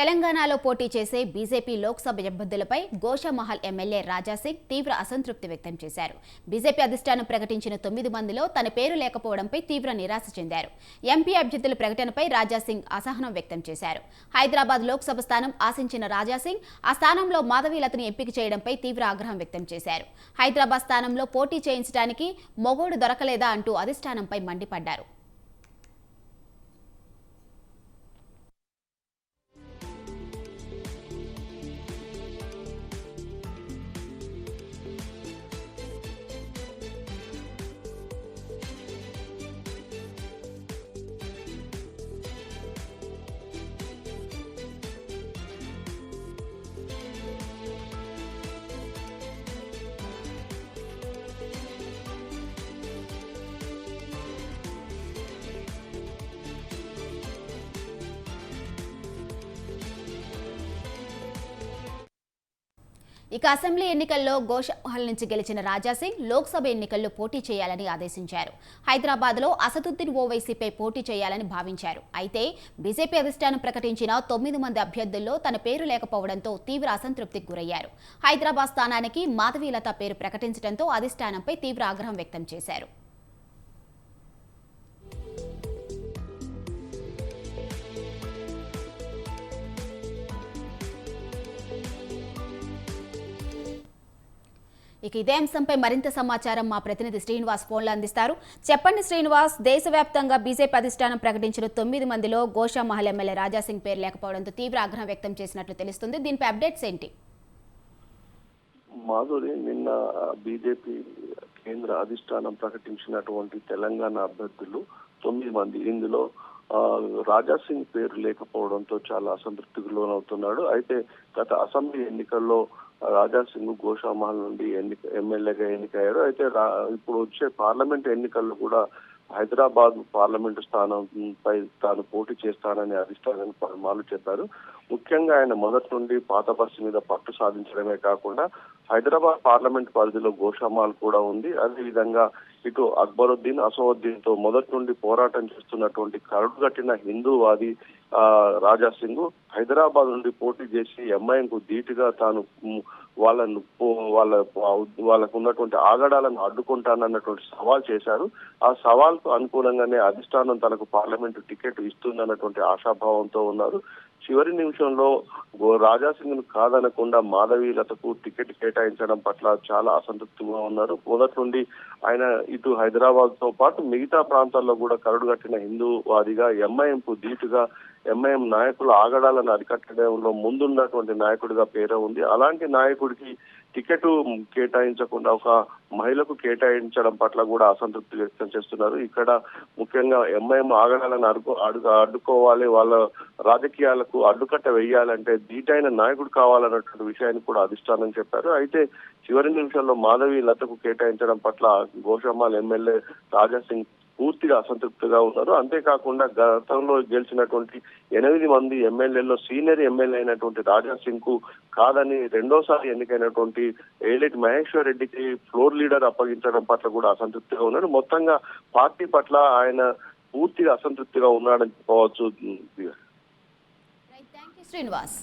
తెలంగాణలో పోటీ చేసే బీజేపీ లోక్సభ అభ్యర్థులపై గోషామహల్ ఎమ్మెల్యే రాజాసింగ్ తీవ్ర అసంతృప్తి వ్యక్తం చేశారు. బీజేపీ అధిష్టానం ప్రకటించిన 9 మందిలో తన పేరు లేకపోవడంపై తీవ్ర నిరాశ చెందారు. ఎంపీ అభ్యర్థుల ప్రకటనపై రాజాసింగ్ అసహనం వ్యక్తం చేశారు. హైదరాబాద్ లోక్సభ స్థానం ఆశించిన రాజాసింగ్ ఆ స్థానంలో మాధవీలతను ఎంపిక చేయడంపై తీవ్ర ఆగ్రహం వ్యక్తం చేశారు. హైదరాబాద్ స్థానంలో పోటీ చేయించడానికి మొగోడు దొరకలేదా అంటూ అధిష్టానంపై మండిపడ్డారు. ఇక అసెంబ్లీ ఎన్నికల్లో గోషామహల్ నుంచి గెలిచిన రాజాసింగ్ లోక్సభ ఎన్నికల్లో పోటీ చేయాలని ఆదేశించారు. హైదరాబాద్లో అసదుద్దీన్ ఓవైసీపై పోటీ చేయాలని భావించారు. అయితే బీజేపీ అధిష్టానం ప్రకటించిన 9 మంది అభ్యర్థుల్లో తన పేరు లేకపోవడంతో తీవ్ర అసంతృప్తికి గురయ్యారు. హైదరాబాద్ స్థానానికి మాధవీలత పేరు ప్రకటించడంతో అధిష్టానంపై తీవ్ర ఆగ్రహం వ్యక్తం చేశారు. ఇక ఇదే అంశంపై మరింత సమాచారం మా ప్రతినిధి శ్రీనివాస్ ఫోన్లో అందిస్తారు. చెప్పండి శ్రీనివాస్, దేశవ్యాప్తంగా బీజేపీ అధిష్టానం ప్రకటించిన 9 మందిలో గోషామహల్ ఎమ్మెల్యే రాజాసింగ్ పేరు లేకపోవడంతో తీవ్ర ఆగ్రహం వ్యక్తం చేసినట్లు తెలుస్తుంది. దీనిపై అప్డేట్స్ ఏంటి? మాధురి, నిన్న బీజేపీ కేంద్ర అధిష్టానం ప్రకటించినటువంటి తెలంగాణ అభ్యర్థులు 9 మంది. ఇందులో రాజాసింగ్ పేరు లేకపోవడంతో చాలా అసంతృప్తికి లోనవుతున్నాడు. అయితే గత అసెంబ్లీ ఎన్నికల్లో రాజాసింగ్ గోషామహల్ నుండి ఎమ్మెల్యేగా ఎన్నికయ్యారు. అయితే ఇప్పుడు వచ్చే పార్లమెంట్ ఎన్నికల్లో కూడా హైదరాబాద్ పార్లమెంటు స్థానంపై తాను పోటీ చేస్తానని అధిష్టానాన్ని పలుమార్లు చెప్పారు. ముఖ్యంగా ఆయన మొదటి నుండి పాత బస్సు మీద పట్టు సాధించడమే కాకుండా హైదరాబాద్ పార్లమెంట్ పరిధిలో గోషామహల్ కూడా ఉంది. అదేవిధంగా ఇటు అక్బరుద్దీన్, అసదుద్దీన్ తో మొదటి నుండి పోరాటం చేస్తున్నటువంటి కరుడుగట్టిన హిందూవాది రాజాసింగ్ హైదరాబాద్ నుండి పోటీ చేసి ఎంఐఎంకు ధీటుగా తాను వాళ్ళకు ఉన్నటువంటి ఆగడాలను అడ్డుకుంటానన్నటువంటి సవాల్ చేశారు. ఆ సవాల్కు అనుకూలంగానే అధిష్టానం తనకు పార్లమెంటు టికెట్ ఇస్తుందన్నటువంటి ఆశాభావంతో ఉన్నారు. చివరి నిమిషంలో రాజాసింగ్ ను కాదనకుండా మాధవీలతకు టికెట్ కేటాయించడం పట్ల చాలా అసంతృప్తిగా ఉన్నారు. మొదటి నుండి ఆయన ఇటు హైదరాబాద్ తో పాటు మిగతా ప్రాంతాల్లో కూడా కరుడుగట్టిన హిందూవాదిగా ఎంఐఎంకు ధీటుగా ఎంఐఎం నాయకుల ఆగడాలను అరికట్టడంలో ముందున్నటువంటి నాయకుడిగా పేరు ఉంది. అలాంటి నాయకుడికి టికెట్ కేటాయించకుండా ఒక మహిళకు కేటాయించడం పట్ల కూడా అసంతృప్తి వ్యక్తం చేస్తున్నారు. ఇక్కడ ముఖ్యంగా ఎంఐఎం ఆగడాలను అడ్డుకోవాలి, వాళ్ళ రాజకీయాలకు అడ్డుకట్ట వేయాలంటే ధీటైన నాయకుడు కావాలన్నటువంటి విషయాన్ని కూడా అధిష్టానం చెప్పారు. అయితే చివరి నిమిషంలో మాధవీలతకు కేటాయించడం పట్ల గోషామహల్ ఎమ్మెల్యే రాజాసింగ్ పూర్తిగా అసంతృప్తిగా ఉన్నారు. అంతేకాకుండా గతంలో గెలిచినటువంటి 8 మంది ఎమ్మెల్యేల్లో సీనియర్ ఎమ్మెల్యే అయినటువంటి రాజాసింగ్ కు కాదని రెండోసారి ఎన్నికైనటువంటి ఏలేటి మహేశ్వర్ రెడ్డికి ఫ్లోర్ లీడర్ అప్పగించడం పట్ల కూడా అసంతృప్తిగా ఉన్నారు. మొత్తంగా పార్టీ పట్ల ఆయన పూర్తిగా అసంతృప్తిగా ఉన్నాడని చెప్పవచ్చు. శ్రీనివాస్.